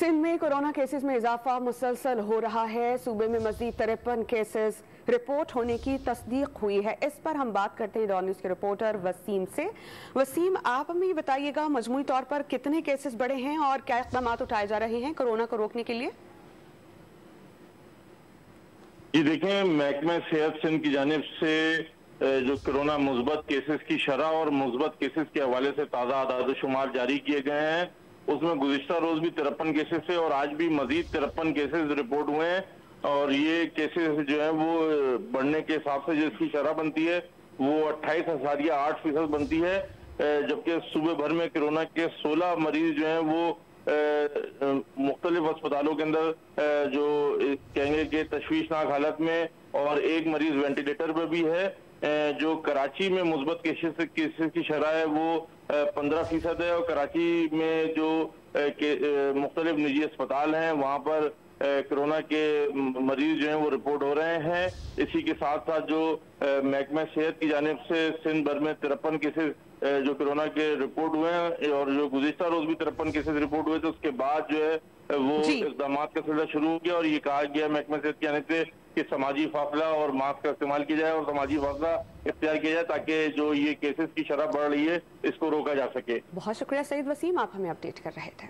सिंध में corona cases में इजाफा मुसलसल हो रहा है। सूबे में मजीद 53 केसेस रिपोर्ट होने की तस्दीक हुई है। इस पर हम बात करते हैं डॉन न्यूज़ के रिपोर्टर वसीम से। वसीम, आप हमें बताइएगा मजमूई तौर पर कितने केसेस बढ़े हैं और क्या इक़दाम उठाए जा रहे हैं कोरोना को रोकने के लिए? जी देखें, महकमा सेहत सिंध की जानिब से जो कोरोना मुस्बत केसेस की शरह और मुस्बत केसेस के हवाले से ताज़ा आदाद-ओ-शुमार जारी किए गए हैं। उसमें गुज़िश्ता रोज भी 53 केसेस थे और आज भी मजीद 53 केसेस रिपोर्ट हुए हैं। और ये केसेस जो है वो बढ़ने के हिसाब से जिसकी शरह बनती है वो 28.8% बनती है, जबकि सूबे भर में कोरोना के 16 मरीज जो हैं वो मुख्तलिफ अस्पतालों के अंदर जो कहेंगे कि तशवीशनाक हालत में, और एक मरीज वेंटिलेटर पर भी है। जो कराची में मुस्बत केसेस की शरह है वो 15% है, और कराची में जो मुख्तलिफ निजी अस्पताल हैं वहाँ पर कोरोना के मरीज जो हैं वो रिपोर्ट हो रहे हैं। इसी के साथ साथ जो महकमा सेहत की जानिब से सिंध भर में 53 केसेस जो कोरोना के रिपोर्ट हुए हैं, और जो गुज़िश्ता रोज भी 53 केसेस रिपोर्ट हुए थे, उसके बाद जो है वो इक़दाम का सिलसिला शुरू हो गया। और ये कहा गया महकमा सेहत की जानिब से कि समाजी फासला और मास्क का इस्तेमाल किया जाए और समाजी फासला इख्तियार किया जाए ताकि जो ये केसेस की शरह बढ़ रही है इसको रोका जा सके। बहुत शुक्रिया सईद वसीम, आप हमें अपडेट कर रहे थे।